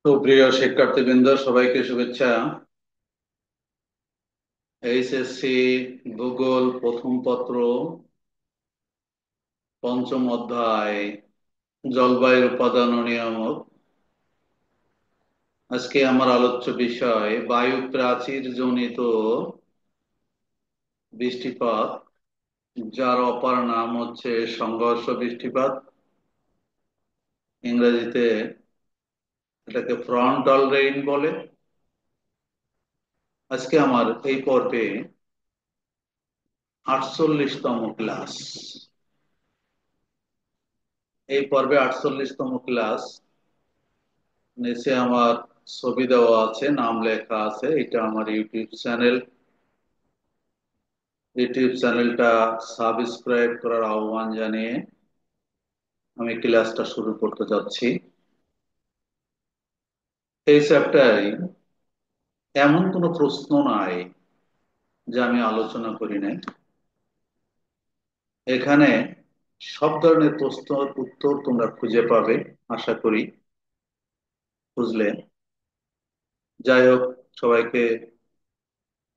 তো প্রিয় শিক্ষার্থীবৃন্দ, সবাইকে শুভেচ্ছা। এইচএসসি ভূগোল প্রথম পত্র, পঞ্চম অধ্যায়, জলবায়ুর উপাদান ও নিয়ামক। আজকে আমার আলোচ্য বিষয় বায়ু প্রাচীর জনিত বৃষ্টিপাত, যার অপর নাম হচ্ছে সংঘর্ষ বৃষ্টিপাত। ইংরেজিতে এটাকে ফ্রন্টাল রেইন বলে। আজকে আমার এই পর্বে 48তম ক্লাস। এই পর্বে 48তম ক্লাস। নিচে আমার ছবি দেওয়া আছে, নাম লেখা আছে। এটা আমার ইউটিউব চ্যানেল। ইউটিউব চ্যানেলটা সাবস্ক্রাইব করার আহ্বান জানিয়ে আমি ক্লাসটা শুরু করতে যাচ্ছি। এই চ্যাপ্টারে এমন কোনো প্রশ্ন নাই যা আমি আলোচনা করি নাই। এখানে সব ধরনের প্রশ্নের উত্তর তোমরা খুঁজে পাবে, আশা করি। বুঝলে? যাই হোক, সবাইকে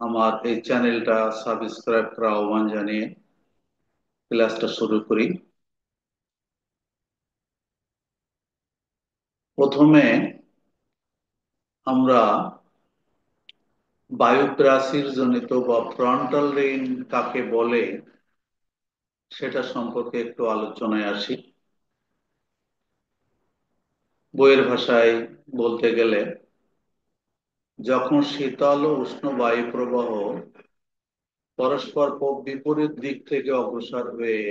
আমার এই চ্যানেলটা সাবস্ক্রাইব করার আহ্বান জানিয়ে ক্লাসটা শুরু করি। প্রথমে আমরা বায়ু প্রাচীর জনিত বা ফ্রন্টাল রেইন কাকে বলে সেটা সম্পর্কে একটু আলোচনায় আসি। বইয়ের ভাষায় বলতে গেলে, যখন শীতল ও উষ্ণ বায়ু প্রবাহ পরস্পর বিপরীত দিক থেকে অগ্রসর হয়ে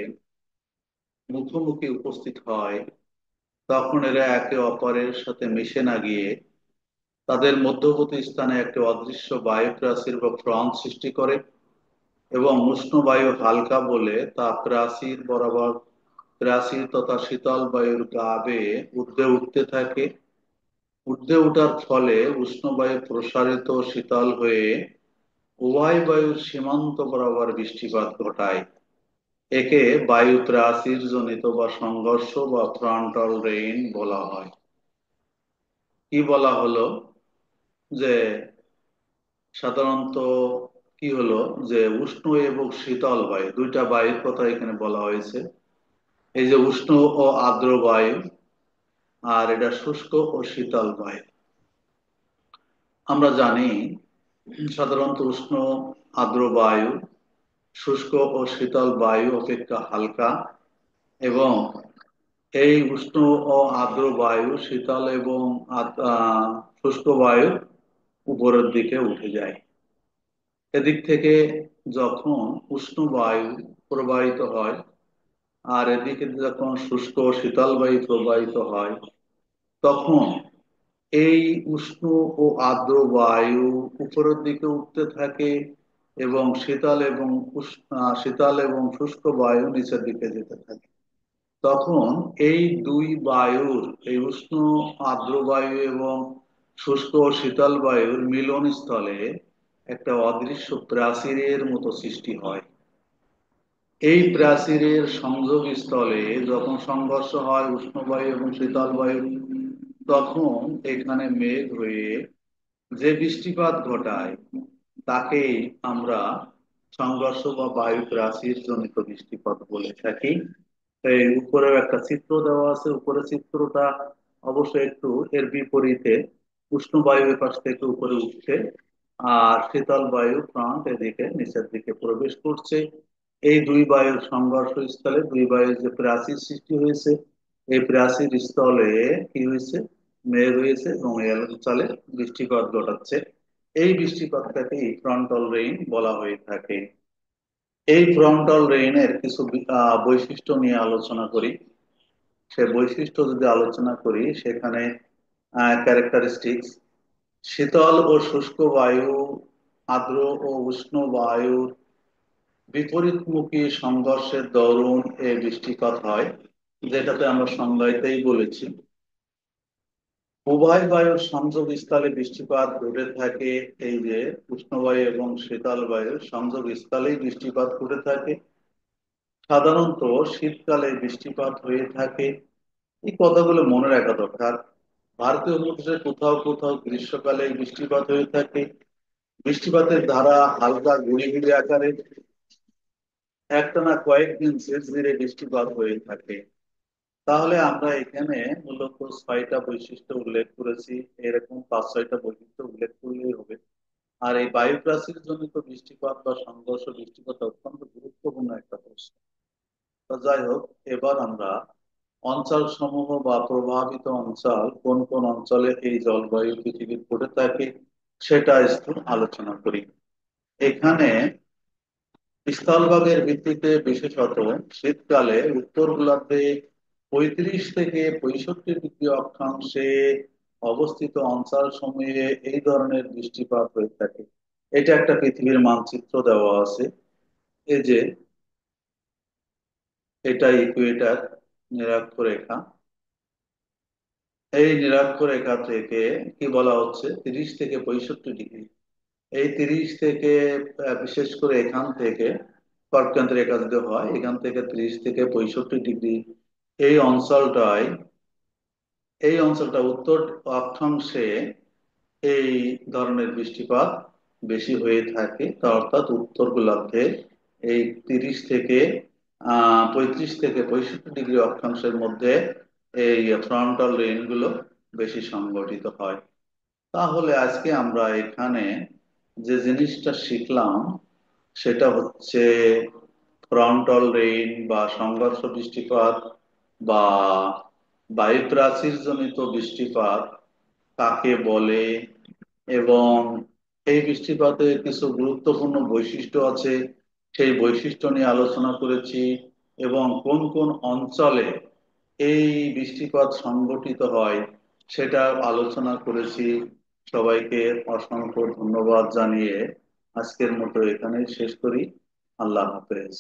মুখোমুখি উপস্থিত হয়, তখন এরা একে অপরের সাথে মিশে না গিয়ে তাদের মধ্যবর্তী স্থানে একটি অদৃশ্য বায়ু প্রাচীর বা ফ্রন্ট সৃষ্টি করে, এবং উষ্ণ বায়ু হালকা বলে তা প্রাচীর বরাবর, প্রাচীর তথা শীতল বায়ুর গা বেয়ে ঊর্ধ্বে উঠতে থাকে। ঊর্ধ্বে ওঠার ফলে উষ্ণ বায়ু প্রসারিত ও শীতল হয়ে উভয় বায়ুর সীমান্ত বরাবর বৃষ্টিপাত ঘটায়। একে বায়ু প্রাচীর জনিত বা সংঘর্ষ বা ফ্রন্টাল রেইন বলা হয়। কি বলা হলো যে সাধারণত কি হলো যে উষ্ণ এবং শীতল বায়ু, দুইটা বায়ুর কথা এখানে বলা হয়েছে। এই যে উষ্ণ ও আর্দ্র বায়ু, আর এটা শুষ্ক ও শীতল বায়ু। আমরা জানি সাধারণত উষ্ণ আর্দ্র বায়ু শুষ্ক ও শীতল বায়ু অপেক্ষা হালকা, এবং এই উষ্ণ ও আর্দ্র বায়ু শীতল এবং শুষ্ক বায়ু উপরের দিকে উঠে যায়। এদিক থেকে যখন উষ্ণ বায়ু প্রবাহিত হয়, আর এদিকে যখন শুষ্ক ও শীতল বায়ু প্রবাহিত হয়, তখন এই উষ্ণ ও আর্দ্র বায়ু উপরের দিকে উঠতে থাকে, এবং শীতল এবং শুষ্ক বায়ু নিচের দিকে যেতে থাকে। তখন এই দুই বায়ুর, এই উষ্ণ আর্দ্র বায়ু এবং শুষ্ক ও শীতল বায়ুর মিলনস্থলে একটা অদৃশ্য প্রাচীরের মতো সৃষ্টি হয়। এই প্রাচীরের সংযোগ স্থলে যখন সংঘর্ষ হয় উষ্ণ বায়ু এবং শীতল বায়ু, তখন এখানে মেঘ হয়ে যে বৃষ্টিপাত ঘটায় তাকেই আমরা সংঘর্ষ বা বায়ু প্রাচীর জনিত বৃষ্টিপাত বলে থাকি। এই উপরেও একটা চিত্র দেওয়া আছে। উপরে চিত্রটা অবশ্যই একটু এর বিপরীতে, উষ্ণ বায়ু এপাশ থেকে উপরে উঠছে, আর শীতল বায়ু ফ্রন্ট এদিকে নিচের দিকে প্রবেশ করছে। এই দুই বায়ুর সংঘর্ষ স্থলে দুই বায়ুর যে প্রাচীর সৃষ্টি হয়েছে, এই প্রাচীর স্থলে কি হয়েছে, মেঘ হয়েছে, এবং এর চলে বৃষ্টিপাত ঘটাচ্ছে। এই বৃষ্টিপাতটাকেই ফ্রন্টাল রেইন বলা হয়ে থাকে। এই ফ্রন্টাল রেইনের কিছু বৈশিষ্ট্য নিয়ে আলোচনা করি। সে বৈশিষ্ট্য যদি আলোচনা করি, সেখানে ক্যারেক্টারিস্টিক্স: শীতল ও শুষ্ক বায়ু, আর্দ্র ও উষ্ণ বায়ুর বিপরীতমুখী সংঘর্ষের দরুন এই বৃষ্টিপাত হয়, যেটাতে আমরা সংজ্ঞাতেই বলেছি। উভয় বায়ুর সংযোগ স্থলে বৃষ্টিপাত ঘটে থাকে। এই যে উষ্ণ বায়ু এবং শীতল বায়ুর সংযোগ স্থলেই বৃষ্টিপাত ঘটে থাকে। সাধারণত শীতকালে বৃষ্টিপাত হয়ে থাকে। এই কথাগুলো মনে রাখা দরকার। ভারতীয় উপমহাদেশে কোথাও কোথাও গ্রীষ্মকালে বৃষ্টিপাত হয়ে থাকে। বৃষ্টিপাতের ধারা হালকা গুঁড়ি গুঁড়ি আকারে, একটানা কয়েকদিন ধীরে ধীরে বৃষ্টিপাত হয়ে থাকে। তাহলে আমরা এখানে মূলত ছয়টা বৈশিষ্ট্য উল্লেখ করেছি। এরকম পাঁচ ছয়টা বৈশিষ্ট্য উল্লেখ করলেই হবে। আর এই বায়ু প্রাচীর জনিত বৃষ্টিপাত বা সংঘর্ষ বৃষ্টিপাত অত্যন্ত গুরুত্বপূর্ণ একটা প্রশ্ন। তো যাই হোক, এবার আমরা অঞ্চল সমূহ বা প্রভাবিত অঞ্চল কোন কোন অঞ্চলে এই জলবায়ু পৃথিবীর ঘটে থাকে সেটা একটু আলোচনা করি। এখানে স্থলভাগের ভিত্তিতে বিশেষত শীতকালে উত্তর গোলার্ধে 35 থেকে 65 ডিগ্রি অক্ষাংশে অবস্থিত অঞ্চল সমূহে এই ধরনের বৃষ্টিপাত হয়ে থাকে। এটা একটা পৃথিবীর মানচিত্র দেওয়া আছে। এই যে, এটা ইকুয়েটার, নিরক্ষরেখা। এই নিরক্ষরেখা থেকে কি বলা হচ্ছে, 30 থেকে 65 ডিগ্রি। এই 30 থেকে বিশেষ করে এখান থেকে কর্কটক্রান্তি রেখা যদি হয়, এখান থেকে 30 থেকে 65 ডিগ্রি, এই অঞ্চলটায়, এই অঞ্চলটা উত্তর অক্ষাংশে এই ধরনের বৃষ্টিপাত বেশি হয়ে থাকে। তা অর্থাৎ উত্তর গোলার্ধে এই 35 থেকে 65 ডিগ্রি অক্ষাংশের মধ্যে এই ফ্রন্টাল রেইন গুলো বেশি সংঘটিত হয়। তাহলে আজকে আমরা এখানে যে জিনিসটা শিখলাম সেটা হচ্ছে ফ্রন্টাল রেইন বা সংঘর্ষ বৃষ্টিপাত বা বায়ুপ্রাচীর জনিত বৃষ্টিপাত কাকে বলে, এবং এই বৃষ্টিপাতের কিছু গুরুত্বপূর্ণ বৈশিষ্ট্য আছে, সেই বৈশিষ্ট্য নিয়ে আলোচনা করেছি। এবং কোন কোন অঞ্চলে এই বৃষ্টিপাত সংঘটিত হয় সেটা আলোচনা করেছি। সবাইকে অসংখ্য ধন্যবাদ জানিয়ে আজকের মতো এখানেই শেষ করি। আল্লাহ হাফেজ।